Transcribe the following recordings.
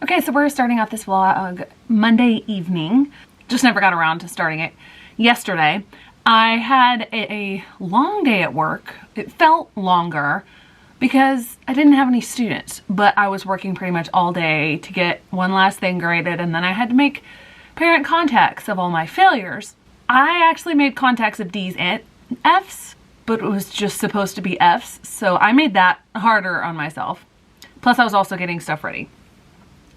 Okay, so we're starting out this vlog Monday evening. Just never got around to starting it yesterday. I had a long day at work. It felt longer because I didn't have any students, but I was working pretty much all day to get one last thing graded, and then I had to make parent contacts of all my failures. I actually made contacts of D's and F's, but it was just supposed to be F's, so I made that harder on myself. Plus I was also getting stuff ready.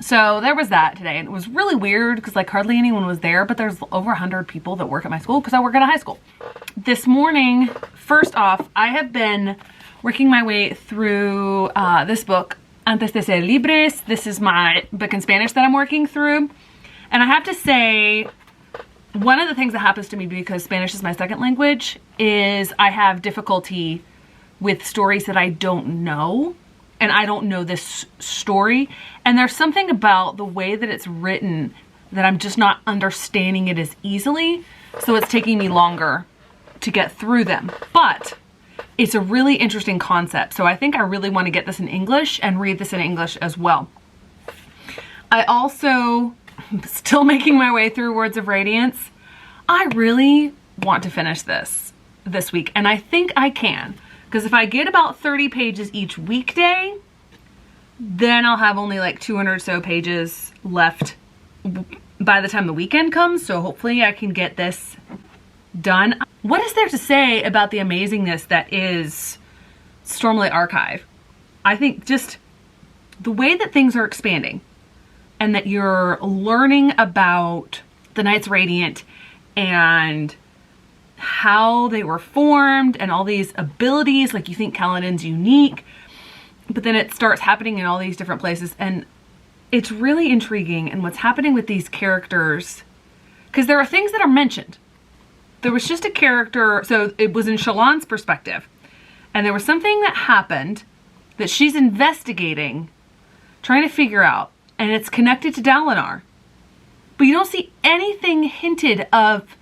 So there was that today, and it was really weird because like hardly anyone was there, but there's over 100 people that work at my school because I work at a high school. This morning, first off, I have been working my way through this book, Antes de ser libres. This is my book in Spanish that I'm working through. And I have to say, one of the things that happens to me because Spanish is my second language is I have difficulty with stories that I don't know. And I don't know this story. And there's something about the way that it's written that I'm just not understanding it as easily. So it's taking me longer to get through them. But it's a really interesting concept. So I think I really want to get this in English and read this in English as well. I also am still making my way through Words of Radiance. I really want to finish this week. And I think I can. Because if I get about 30 pages each weekday, then I'll have only like 200 or so pages left by the time the weekend comes. So hopefully I can get this done. What is there to say about the amazingness that is Stormlight Archive? I think just the way that things are expanding and that you're learning about the Knights Radiant and how they were formed and all these abilities, like you think Kaladin's unique, but then it starts happening in all these different places, and it's really intriguing. And what's happening with these characters, because there are things that are mentioned. There was just a character, so it was in Shallan's perspective, and there was something that happened that she's investigating, trying to figure out, and it's connected to Dalinar, but you don't see anything hinted of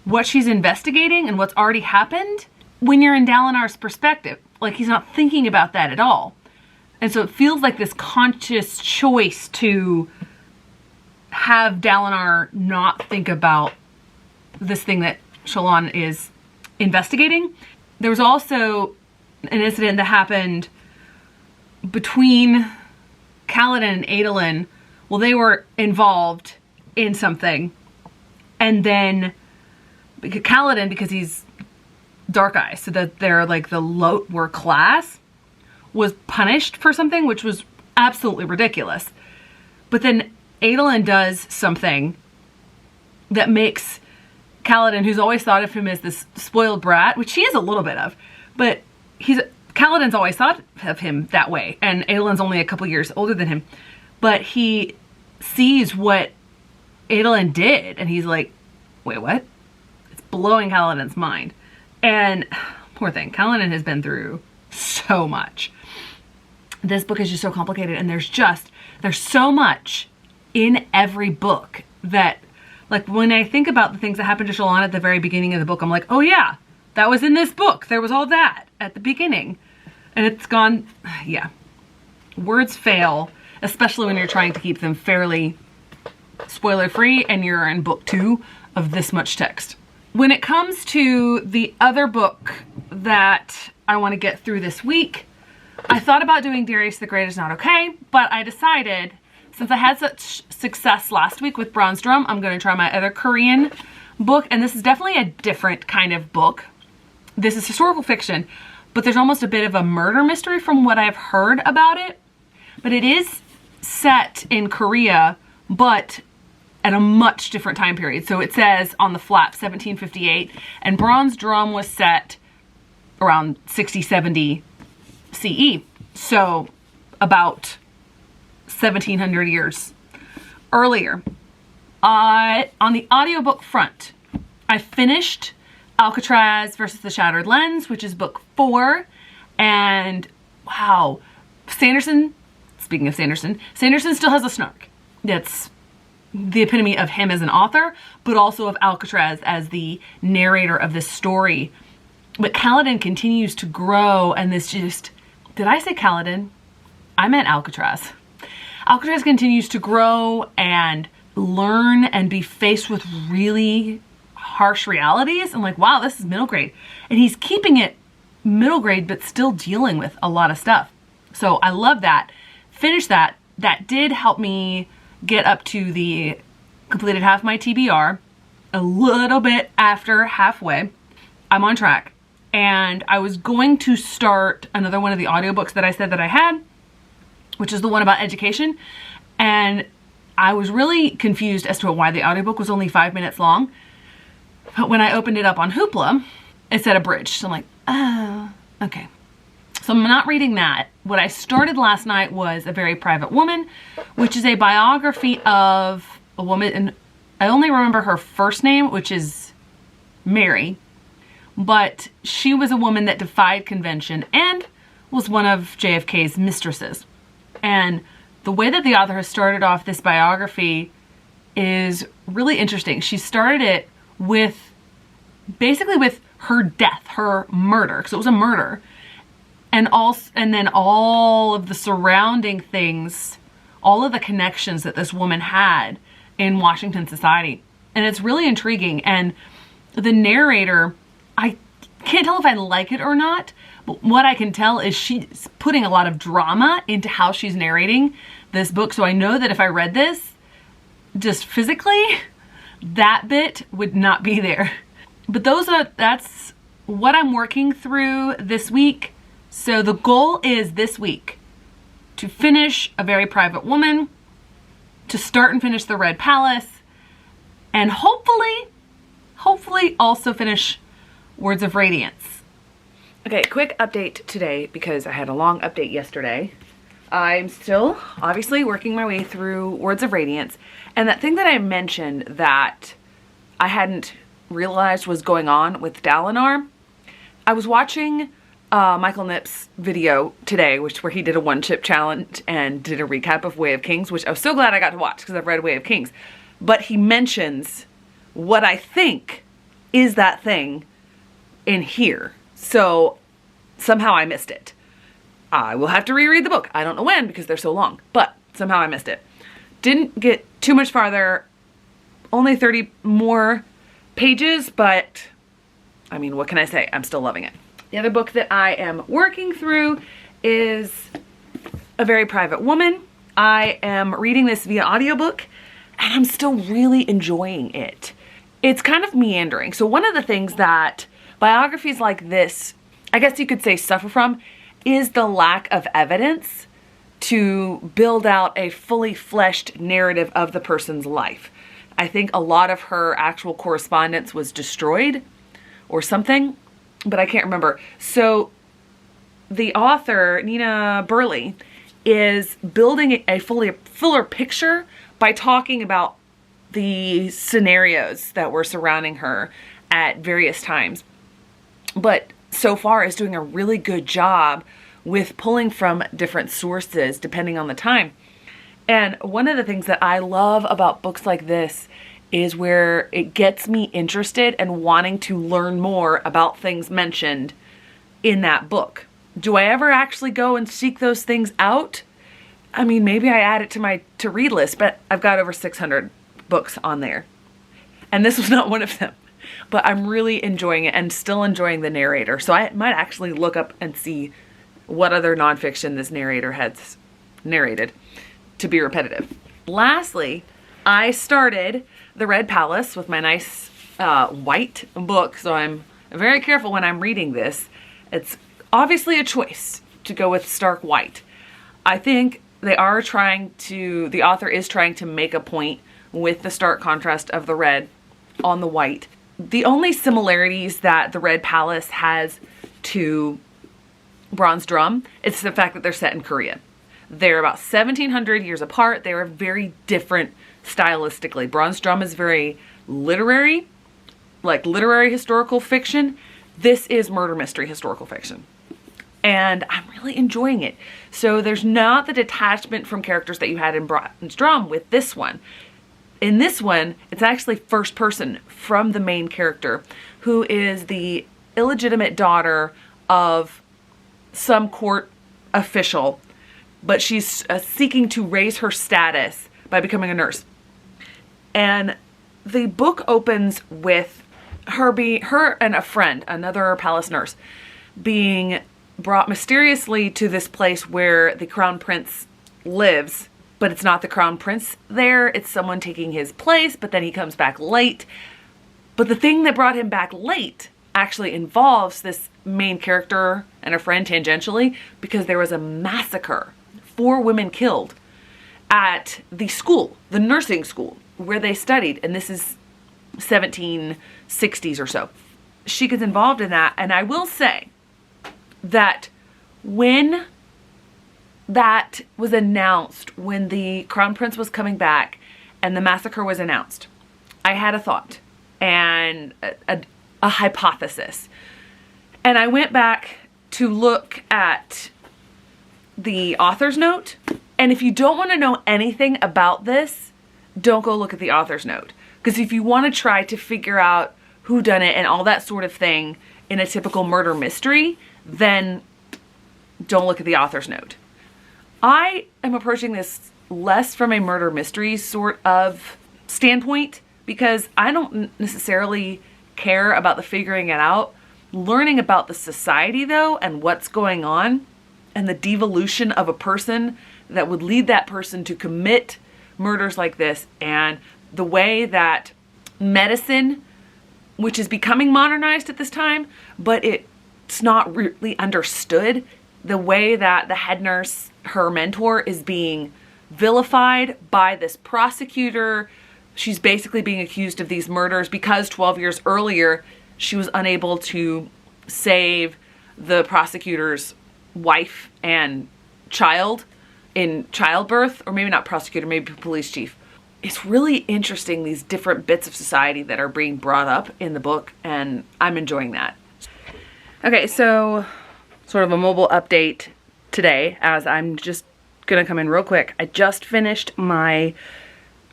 what she's investigating and what's already happened when you're in Dalinar's perspective. Like, he's not thinking about that at all. And so it feels like this conscious choice to have Dalinar not think about this thing that Shallan is investigating. There was also an incident that happened between Kaladin and Adolin. Well, they were involved in something, and then Kaladin, because he's dark eyes, so that they're like the lower class, was punished for something, which was absolutely ridiculous. But then Adolin does something that makes Kaladin, who's always thought of him as this spoiled brat, which he is a little bit of, but Kaladin's always thought of him that way, and Adolin's only a couple years older than him, but he sees what Adolin did, and he's like, wait, what? Blowing Kaladin's mind. And poor thing, Kaladin has been through so much. This book is just so complicated, and there's so much in every book that, like, when I think about the things that happened to Shallan at the very beginning of the book, I'm like, oh yeah, that was in this book. There was all that at the beginning. And it's gone, yeah. Words fail, especially when you're trying to keep them fairly spoiler-free and you're in book 2 of this much text. When it comes to the other book that I want to get through this week, I thought about doing Darius the Great Is Not Okay, but I decided, since I had such success last week with Bronze Drum, I'm going to try my other Korean book, and this is definitely a different kind of book. This is historical fiction, but there's almost a bit of a murder mystery from what I've heard about it. But it is set in Korea, but at a much different time period. So it says on the flap 1758, and Bronze Drum was set around 60, 70 CE. So about 1700 years earlier. On the audiobook front, I finished Alcatraz versus the Shattered Lens, which is book 4. And wow, Sanderson, speaking of Sanderson still has a snark. That's the epitome of him as an author, but also of Alcatraz as the narrator of this story. But Kaladin continues to grow, and this just, did I say Kaladin? I meant Alcatraz. Alcatraz continues to grow and learn and be faced with really harsh realities. I'm like, wow, this is middle grade. And he's keeping it middle grade, but still dealing with a lot of stuff. So I love that. Finished that. That did help me get up to the completed half my TBR. A little bit after halfway, I'm on track. And I was going to start another one of the audiobooks that I said that I had, which is the one about education. And I was really confused as to why the audiobook was only 5 minutes long. But when I opened it up on Hoopla, it said abridged. So I'm like, oh, okay. So I'm not reading that. What I started last night was A Very Private Woman, which is a biography of a woman, and I only remember her first name, which is Mary, but she was a woman that defied convention and was one of JFK's mistresses. And the way that the author has started off this biography is really interesting. She started it with, basically with her death, her murder, because it was a murder. And then all of the surrounding things, all of the connections that this woman had in Washington society. And it's really intriguing. And the narrator, I can't tell if I like it or not, but what I can tell is she's putting a lot of drama into how she's narrating this book. So I know that if I read this, just physically, that bit would not be there. But that's what I'm working through this week. So the goal is this week to finish A Very Private Woman, to start and finish The Red Palace, and hopefully also finish Words of Radiance. Okay, quick update today because I had a long update yesterday. I'm still obviously working my way through Words of Radiance, and that thing that I mentioned that I hadn't realized was going on with Dalinar, I was watching Michael Knipp's video today, where he did a one-chip challenge and did a recap of Way of Kings, which I was so glad I got to watch because I've read Way of Kings. But he mentions what I think is that thing in here. So somehow I missed it. I will have to reread the book. I don't know when because they're so long, but somehow I missed it. Didn't get too much farther, only 30 more pages, but I mean, what can I say? I'm still loving it. The other book that I am working through is A Very Private Woman. I am reading this via audiobook and I'm still really enjoying it. It's kind of meandering. So one of the things that biographies like this, I guess you could say, suffer from is the lack of evidence to build out a fully fleshed narrative of the person's life. I think a lot of her actual correspondence was destroyed or something, but I can't remember. So the author, Nina Burleigh, is building a fuller picture by talking about the scenarios that were surrounding her at various times. But so far is doing a really good job with pulling from different sources depending on the time. And one of the things that I love about books like this is where it gets me interested and wanting to learn more about things mentioned in that book. Do I ever actually go and seek those things out? I mean, maybe I add it to my to-read list, but I've got over 600 books on there. And this was not one of them. But I'm really enjoying it and still enjoying the narrator. So I might actually look up and see what other nonfiction this narrator has narrated to be repetitive. Lastly, I started The Red Palace with my nice white book. So I'm very careful when I'm reading this. It's obviously a choice to go with stark white. I think the author is trying to make a point with the stark contrast of the red on the white. The only similarities that The Red Palace has to Bronze Drum is the fact that they're set in Korea. They're about 1700 years apart. They are very different stylistically. Bronze Drum is very literary, like literary historical fiction. This is murder mystery historical fiction. And I'm really enjoying it. So there's not the detachment from characters that you had in Bronze Drum with this one. In this one, it's actually first person from the main character, who is the illegitimate daughter of some court official but she's seeking to raise her status by becoming a nurse. And the book opens with her and a friend, another palace nurse, being brought mysteriously to this place where the crown prince lives, but it's not the crown prince there, it's someone taking his place, but then he comes back late. But the thing that brought him back late actually involves this main character and a friend tangentially, because there was a massacre, 4 women killed at the school, the nursing school where they studied, and this is 1760s or so. She gets involved in that, and I will say that when that was announced, when the crown prince was coming back and the massacre was announced, I had a thought and a hypothesis. And I went back to look at the author's note. And if you don't want to know anything about this, don't go look at the author's note. Because if you want to try to figure out who done it and all that sort of thing in a typical murder mystery, then don't look at the author's note. I am approaching this less from a murder mystery sort of standpoint, because I don't necessarily care about the figuring it out. Learning about the society though, and what's going on, and the devolution of a person that would lead that person to commit murders like this, and the way that medicine, which is becoming modernized at this time, but it's not really understood, the way that the head nurse, her mentor, is being vilified by this prosecutor. She's basically being accused of these murders because 12 years earlier she was unable to save the prosecutor's wife and child in childbirth, or maybe not prosecutor, maybe police chief. It's really interesting, these different bits of society that are being brought up in the book, and I'm enjoying that. Okay, so sort of a mobile update today, as I'm just gonna come in real quick. I just finished my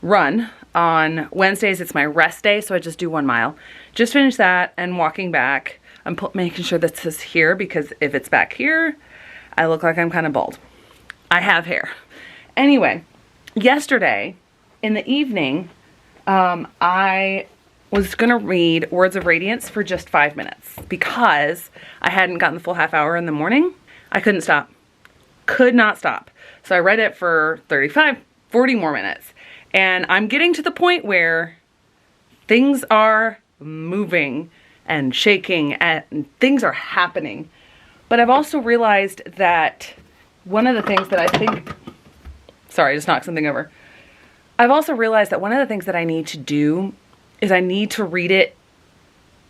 run. On Wednesdays, it's my rest day, so I just do 1 mile. Just finished that and walking back. I'm making sure that this is here, because if it's back here, I look like I'm kind of bald. I have hair. Anyway, yesterday in the evening, I was gonna read Words of Radiance for just 5 minutes because I hadn't gotten the full half hour in the morning. I couldn't stop. Could not stop. So I read it for 35, 40 more minutes. And I'm getting to the point where things are moving and shaking and things are happening. But I've also realized that one of the things that I think, sorry, I just knocked something over. I've also realized that one of the things that I need to do is I need to read it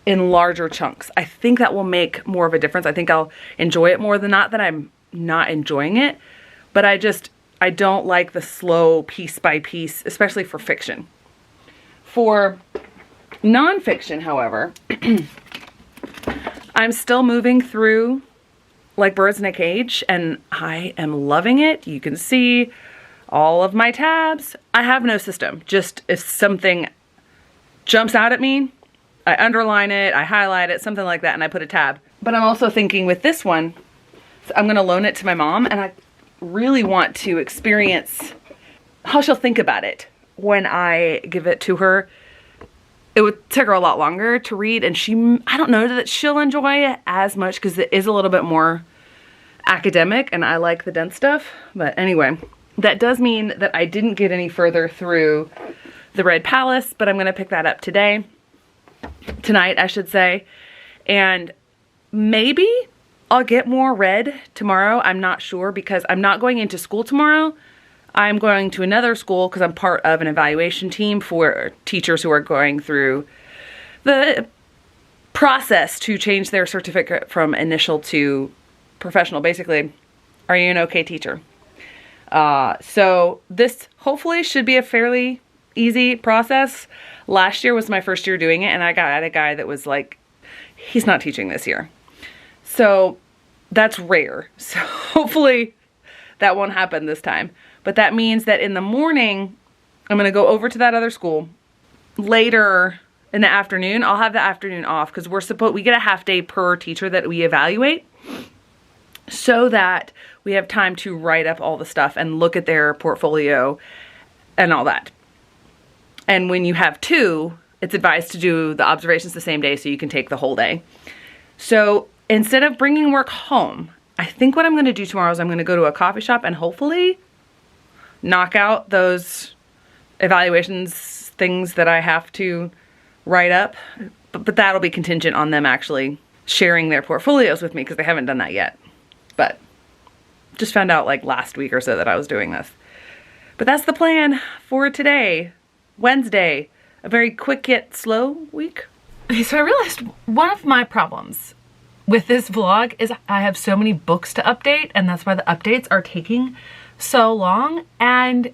in larger chunks. I think that will make more of a difference. I think I'll enjoy it more than not that I'm not enjoying it. But I don't like the slow piece by piece, especially for fiction. For nonfiction, however, I'm still moving through Like Birds in a Cage, and I am loving it. You can see all of my tabs. I have no system. Just if something jumps out at me, I underline it, I highlight it, something like that, and I put a tab. But I'm also thinking with this one, I'm gonna loan it to my mom, and I really want to experience how she'll think about it when I give it to her. It would take her a lot longer to read, and I don't know that she'll enjoy it as much because it is a little bit more academic and I like the dense stuff. But anyway, that does mean that I didn't get any further through The Red Palace, but I'm gonna pick that up tonight, I should say. And maybe I'll get more read tomorrow. I'm not sure, because I'm not going into school tomorrow. I'm going to another school because I'm part of an evaluation team for teachers who are going through the process to change their certificate from initial to professional. Basically, are you an okay teacher? So this hopefully should be a fairly easy process. Last year was my first year doing it, and I got a guy that was like, he's not teaching this year. So that's rare. So hopefully that won't happen this time. But that means that in the morning, I'm gonna go over to that other school. Later in the afternoon, I'll have the afternoon off because we get a half day per teacher that we evaluate. so that we have time to write up all the stuff and look at their portfolio and all that. And when you have two, it's advised to do the observations the same day so you can take the whole day. So instead of bringing work home, I think what I'm going to do tomorrow is I'm going to go to a coffee shop and hopefully knock out those evaluations things that I have to write up. But that'll be contingent on them actually sharing their portfolios with me because they haven't done that yet. But just found out like last week or so that I was doing this. But that's the plan for today, Wednesday. A very quick yet slow week. Okay, so I realized one of my problems with this vlog is I have so many books to update, and that's why the updates are taking so long. And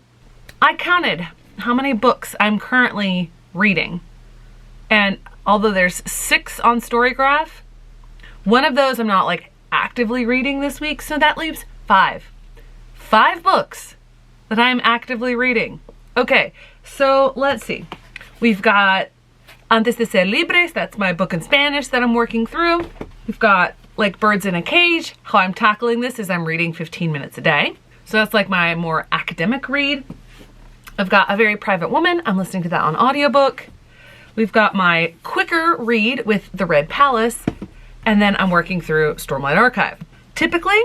I counted how many books I'm currently reading. And although there's 6 on Storygraph, one of those I'm not like actively reading this week, so that leaves 5. 5 books that I'm actively reading. Okay, so let's see. We've got Antes de Ser Libres, that's my book in Spanish that I'm working through. We've got Like Birds in a Cage. How I'm tackling this is I'm reading 15 minutes a day. So that's like my more academic read. I've got A Very Private Woman. I'm listening to that on audiobook. We've got my quicker read with The Red Palace. And then I'm working through Stormlight Archive. Typically,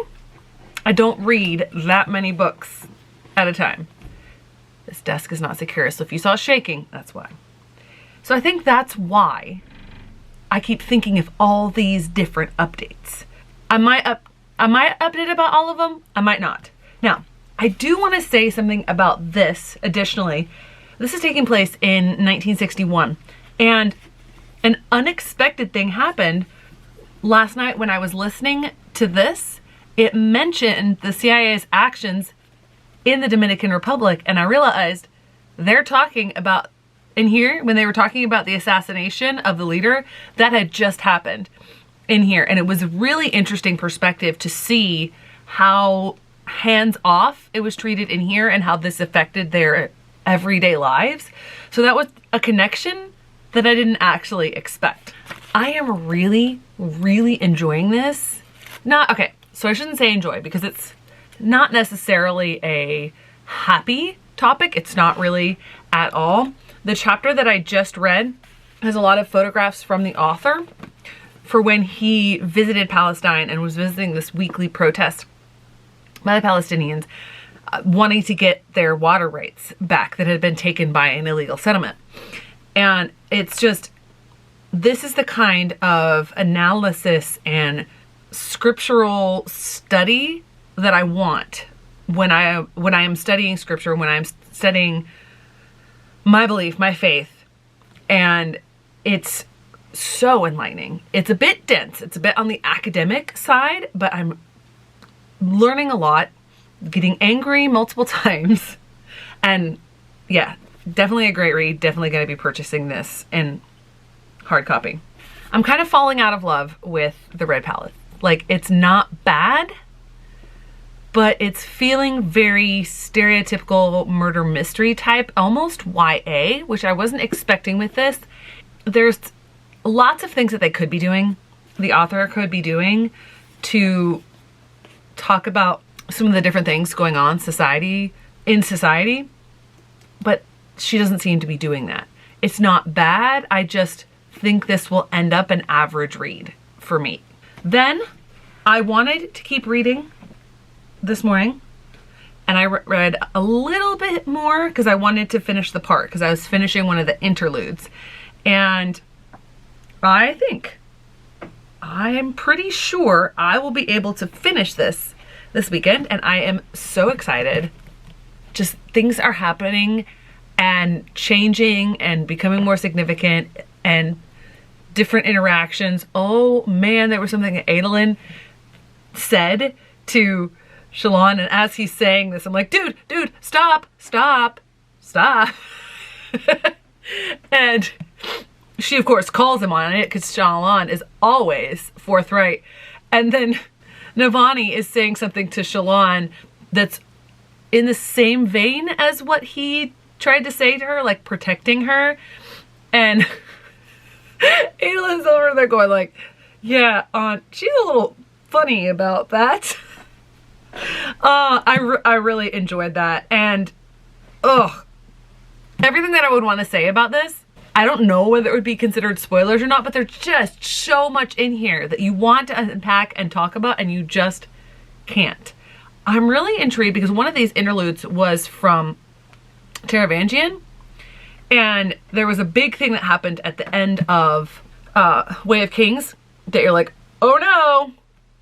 I don't read that many books at a time. This desk is not secure, so if you saw shaking, that's why. So I think that's why I keep thinking of all these different updates. I might update about all of them, I might not. Now, I do want to say something about this additionally. This is taking place in 1961, and an unexpected thing happened last night when I was listening to this. It mentioned the CIA's actions in the Dominican Republic, and I realized they're talking about, in here, when they were talking about the assassination of the leader, that had just happened in here. And it was a really interesting perspective to see how hands-off it was treated in here and how this affected their everyday lives. So that was a connection that I didn't actually expect. I am really, really enjoying this. Okay, so I shouldn't say enjoy because it's not necessarily a happy topic. It's not really at all. The chapter that I just read has a lot of photographs from the author for when he visited Palestine and was visiting this weekly protest by the Palestinians wanting to get their water rights back that had been taken by an illegal settlement. And it's just, this is the kind of analysis and scriptural study that I want when I am studying scripture, when I'm studying my belief, my faith. And it's so enlightening. It's a bit dense. It's a bit on the academic side, but I'm learning a lot, getting angry multiple times. And yeah, definitely a great read. Definitely going to be purchasing this in hard copy. I'm kind of falling out of love with The Red Palace. Like, it's not bad, but it's feeling very stereotypical murder mystery type, almost YA, which I wasn't expecting with this. There's lots of things that they could be doing, the author could be doing, to talk about some of the different things going on in society, but she doesn't seem to be doing that. It's not bad, I just think this will end up an average read for me. Then I wanted to keep reading this morning, and I read a little bit more because I wanted to finish the part because I was finishing one of the interludes. And I am pretty sure I will be able to finish this weekend, and I am so excited. Just things are happening and changing and becoming more significant and different interactions. Oh man, there was something that Adolin said to Shallan, and as he's saying this, I'm like, dude, stop. And she, of course, calls him on it because Shallan is always forthright. And then Navani is saying something to Shallan that's in the same vein as what he tried to say to her, like protecting her. And Adolin's over there going like, yeah, she's a little funny about that. I really enjoyed that, and everything that I would want to say about this, I don't know whether it would be considered spoilers or not, but there's just so much in here that you want to unpack and talk about, and you just can't. I'm really intrigued because one of these interludes was from Taravangian, and there was a big thing that happened at the end of Way of Kings that you're like, oh no,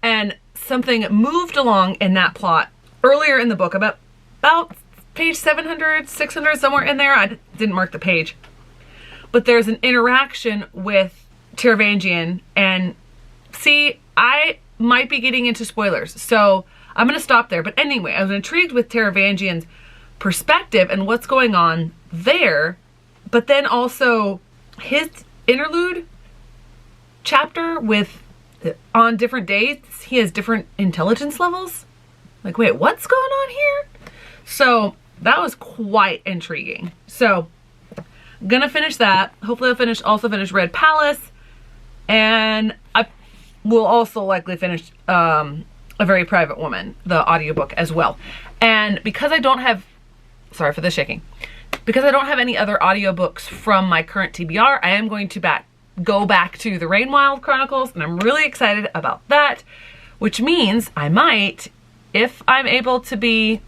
and something moved along in that plot earlier in the book, about page 700, 600, somewhere in there. I didn't mark the page. But there's an interaction with Taravangian, and see, I might be getting into spoilers, so I'm going to stop there. But anyway, I was intrigued with Taravangian's perspective and what's going on there, but then also his interlude chapter with on different days, he has different intelligence levels. Like, wait, what's going on here? So that was quite intriguing. So I'm gonna finish that. Hopefully I'll also finish Red Palace, and I will also likely finish A Very Private Woman, the audiobook as well. And because I don't have, sorry for the shaking, because I don't have any other audiobooks from my current TBR, I am going to go back to the Rainwild Chronicles, and I'm really excited about that, which means I might, if I'm able to be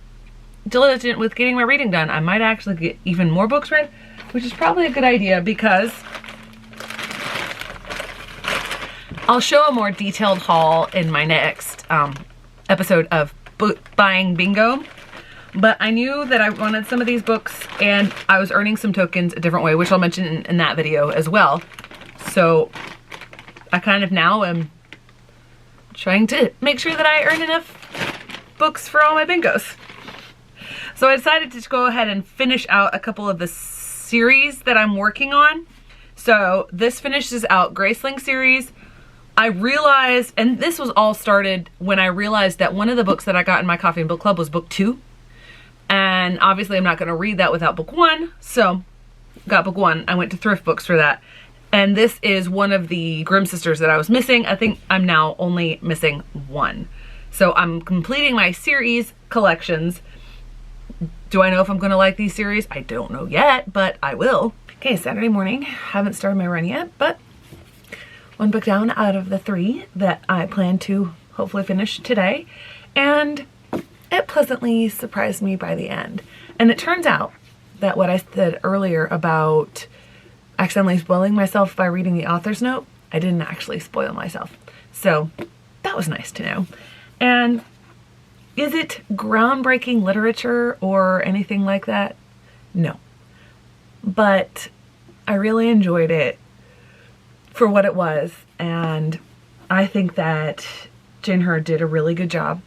diligent with getting my reading done, I might actually get even more books read, which is probably a good idea because I'll show a more detailed haul in my next episode of Buying Bingo. But I knew that I wanted some of these books, and I was earning some tokens a different way, which I'll mention in that video as well. So I kind of now am trying to make sure that I earn enough books for all my bingos. So I decided to go ahead and finish out a couple of the series that I'm working on. So this finishes out Graceling series. I realized, and this was all started when I realized that one of the books that I got in my coffee and book club was book 2. And obviously I'm not going to read that without book 1. So got book 1. I went to Thrift Books for that. And this is one of the Grimm sisters that I was missing. I think I'm now only missing 1. So I'm completing my series collections. Do I know if I'm going to like these series? I don't know yet, but I will. Okay, Saturday morning. Haven't started my run yet, but 1 book down out of the 3 that I plan to hopefully finish today. And it pleasantly surprised me by the end. And it turns out that what I said earlier about accidentally spoiling myself by reading the author's note, I didn't actually spoil myself. So that was nice to know. And is it groundbreaking literature or anything like that? No. But I really enjoyed it for what it was, and I think that Jane Hurd did a really good job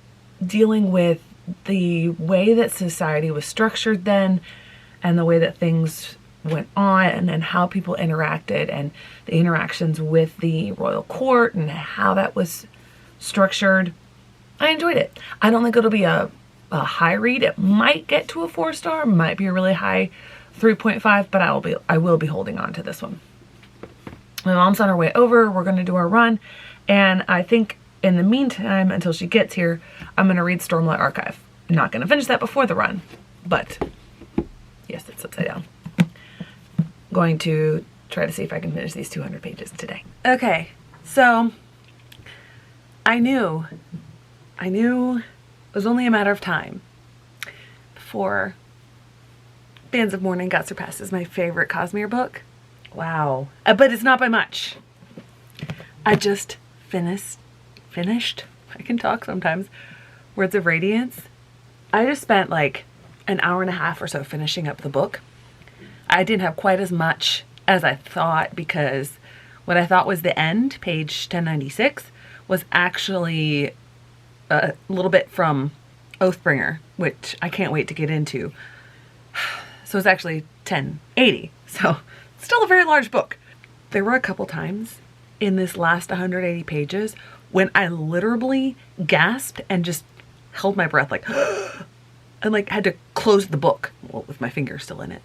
dealing with the way that society was structured then, and the way that things went on, and how people interacted, and the interactions with the royal court, and how that was structured. I enjoyed it. I don't think it'll be a high read. It might get to a 4-star, might be a really high 3.5, but I will be holding on to this one. My mom's on her way over. We're going to do our run, and I think in the meantime, until she gets here, I'm going to read Stormlight Archive. I'm not going to finish that before the run, but yes, it's upside down. Going to try to see if I can finish these 200 pages today. Okay, so I knew it was only a matter of time before Bands of Mourning got surpassed as my favorite Cosmere book. Wow. But it's not by much. I just finished, I can talk sometimes, Words of Radiance. I just spent like an hour and a half or so finishing up the book. I didn't have quite as much as I thought, because what I thought was the end, page 1096, was actually a little bit from Oathbringer, which I can't wait to get into. So it's actually 1080. So still a very large book. There were a couple times in this last 180 pages when I literally gasped and just held my breath, like, and like had to close the book, well, with my finger still in it,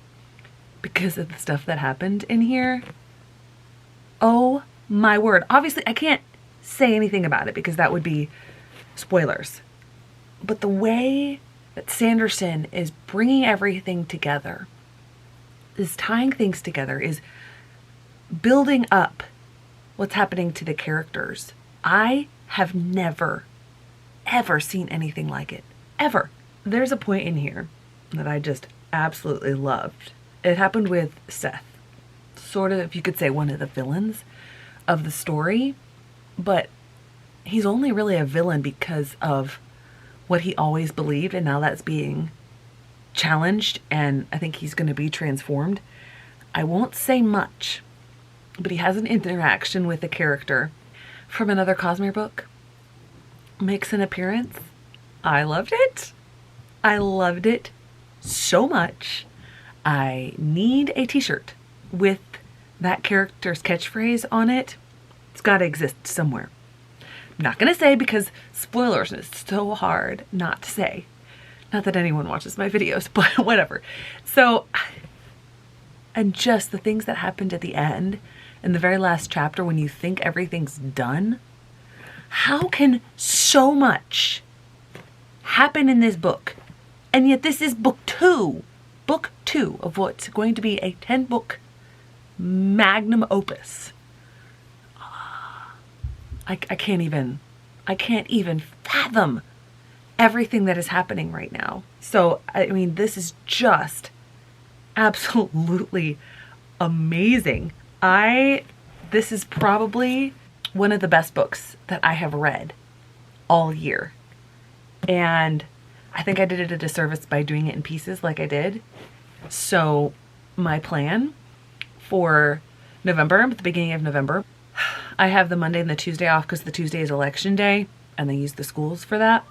because of the stuff that happened in here. Oh my word. Obviously I can't say anything about it because that would be spoilers. But the way that Sanderson is bringing everything together, is tying things together, is building up what's happening to the characters. I have never, ever seen anything like it. Ever. There's a point in here that I just absolutely loved. It happened with Seth. Sort of, if you could say, one of the villains of the story. But he's only really a villain because of what he always believed, and now that's being challenged, and I think he's going to be transformed. I won't say much, but he has an interaction with a character from another Cosmere book. Makes an appearance. I loved it. I loved it so much. I need a t-shirt with that character's catchphrase on it. It's got to exist somewhere. I'm not going to say because spoilers, and it's so hard not to say. Not that anyone watches my videos, but whatever. So, and just the things that happened at the end, in the very last chapter when you think everything's done. How can so much happen in this book? And yet this is book two of what's going to be a 10-book magnum opus. I can't even fathom everything that is happening right now. So, I mean, this is just absolutely amazing. This is probably one of the best books that I have read all year. And I think I did it a disservice by doing it in pieces like I did. So my plan for November, at the beginning of November, I have the Monday and the Tuesday off because the Tuesday is election day and they use the schools for that.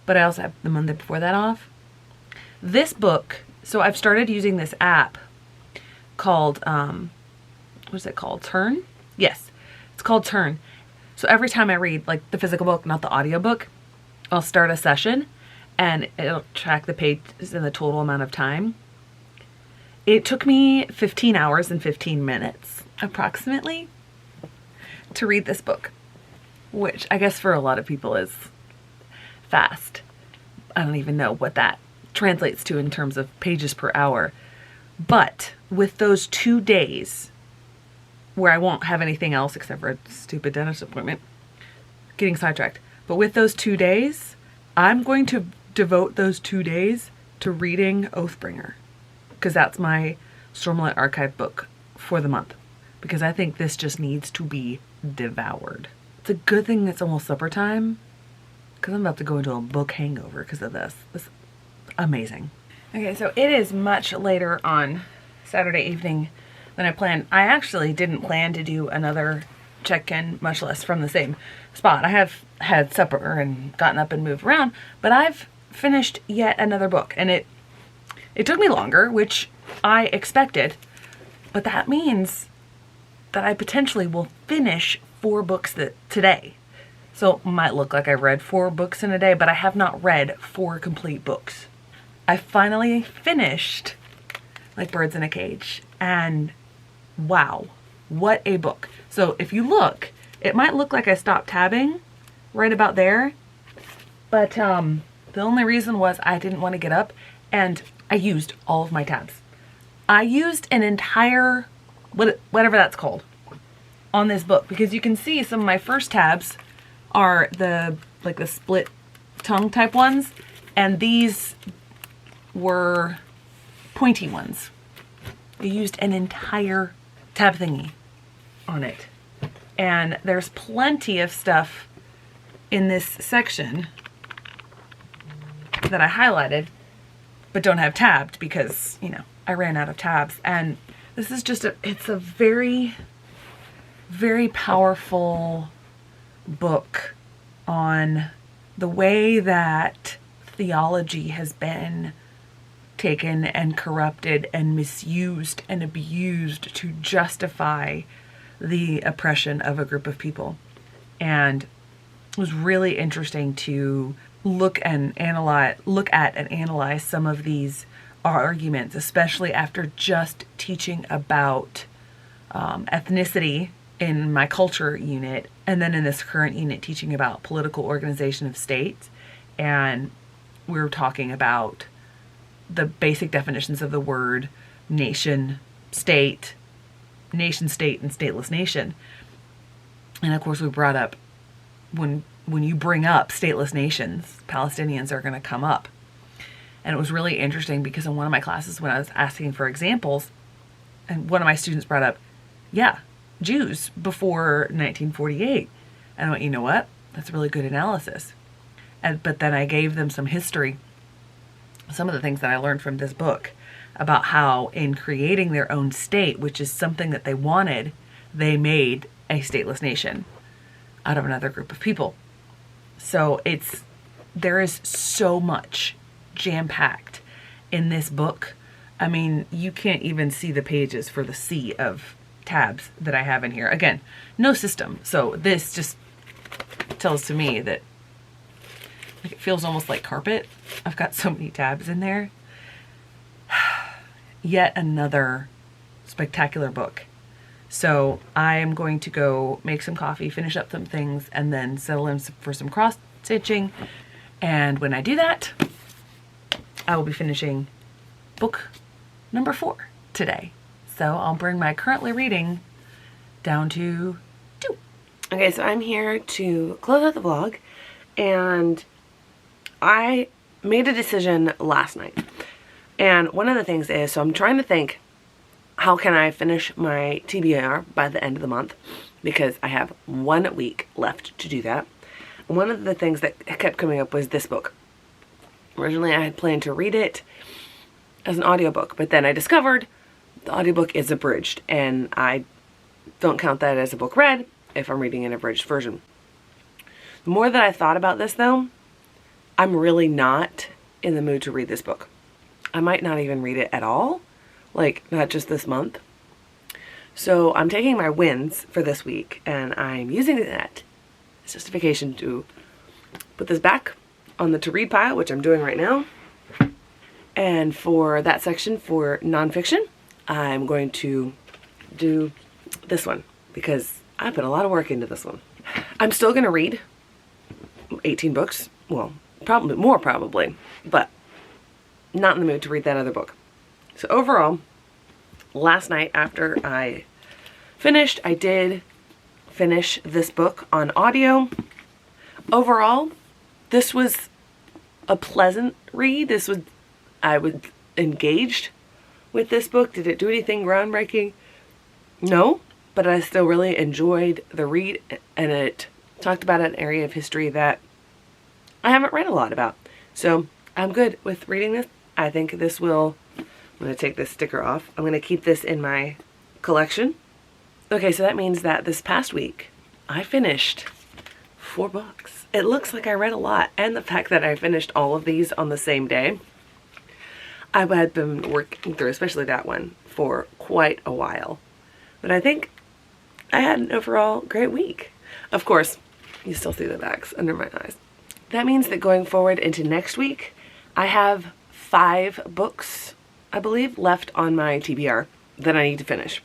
But I also have the Monday before that off. This book, so I've started using this app called, what is it called? Turn? Yes, it's called Turn. So every time I read, like the physical book, not the audiobook, I'll start a session and it'll track the pages and the total amount of time. It took me 15 hours and 15 minutes, approximately, to read this book, which I guess for a lot of people is fast. I don't even know what that translates to in terms of pages per hour. But with those 2 days where I won't have anything else except for a stupid dentist appointment, getting sidetracked. But with those 2 days, I'm going to devote those 2 days to reading Oathbringer, because that's my Stormlight Archive book for the month, because I think this just needs to be devoured. It's a good thing it's almost supper time, because I'm about to go into a book hangover because of this. It's amazing. Okay, so it is much later on Saturday evening than I planned. I actually didn't plan to do another check-in, much less from the same spot. I have had supper and gotten up and moved around, but I've finished yet another book, and it took me longer, which I expected, but that means that I potentially will finish 4 books today. So it might look like I've read 4 books in a day, but I have not read 4 complete books. I finally finished Like Birds in a Cage, and wow, what a book. So if you look, it might look like I stopped tabbing right about there, but the only reason was I didn't want to get up, and I used all of my tabs. I used an entire, whatever that's called, on this book, because you can see some of my first tabs are the split tongue type ones, and these were pointy ones. I used an entire tab thingy on it. And there's plenty of stuff in this section that I highlighted but don't have tabbed because, you know, I ran out of tabs. And this is just it's a very, very powerful book on the way that theology has been taken and corrupted and misused and abused to justify the oppression of a group of people. And it was really interesting to look at and analyze some of these arguments, especially after just teaching about ethnicity in my culture unit, and then in this current unit teaching about political organization of states. And we were talking about the basic definitions of the word nation, state, nation state, and stateless nation. And of course we brought up when you bring up stateless nations, Palestinians are going to come up. And it was really interesting because in one of my classes when I was asking for examples, and one of my students brought up, yeah, Jews before 1948. And I went, you know what? That's really good analysis. But then I gave them some history, some of the things that I learned from this book about how in creating their own state, which is something that they wanted, they made a stateless nation out of another group of people. So there is so much jam-packed in this book. I mean, you can't even see the pages for the sea of tabs that I have in here. Again, no system. So this just tells to me that it feels almost like carpet. I've got so many tabs in there. Yet another spectacular book. So I am going to go make some coffee, finish up some things, and then settle in for some cross stitching. And when I do that, I will be finishing book number 4 today. So I'll bring my currently reading down to 2. Okay, so I'm here to close out the vlog, and I made a decision last night. And one of the things is, so I'm trying to think, how can I finish my TBR by the end of the month? Because I have 1 week left to do that. One of the things that kept coming up was this book. Originally I had planned to read it as an audiobook, but then I discovered the audiobook is abridged, and I don't count that as a book read if I'm reading an abridged version. The more that I thought about this though, I'm really not in the mood to read this book. I might not even read it at all, like not just this month. So I'm taking my wins for this week and I'm using that as justification to put this back on the to read pile, which I'm doing right now. And for that section for nonfiction, I'm going to do this one because I put a lot of work into this one. I'm still going to read 18 books. Well, probably more probably, but not in the mood to read that other book. So overall, last night after I finished, I did finish this book on audio. Overall, this was a pleasant read. I was engaged with this book. Did it do anything groundbreaking? No, but I still really enjoyed the read, and it talked about an area of history that I haven't read a lot about. So I'm good with reading this. I think this will, I'm going to take this sticker off. I'm going to keep this in my collection. Okay, so that means that this past week I finished 4 books. It looks like I read a lot, and the fact that I finished all of these on the same day. I had been working through, especially that one, for quite a while. But I think I had an overall great week. Of course, you still see the bags under my eyes. That means that going forward into next week, I have 5 books, I believe, left on my TBR that I need to finish.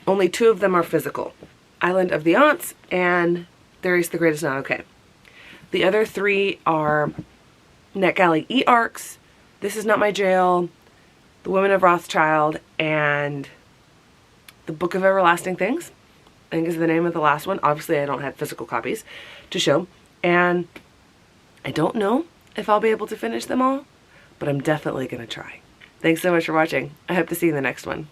Only 2 of them are physical. Island of the Aunts and Darius the Great is Not Okay. The other 3 are NetGalley e-arcs, This Is Not My Jail, The Women of Rothschild, and The Book of Everlasting Things, I think is the name of the last one. Obviously I don't have physical copies to show, and I don't know if I'll be able to finish them all, but I'm definitely going to try. Thanks so much for watching. I hope to see you in the next one.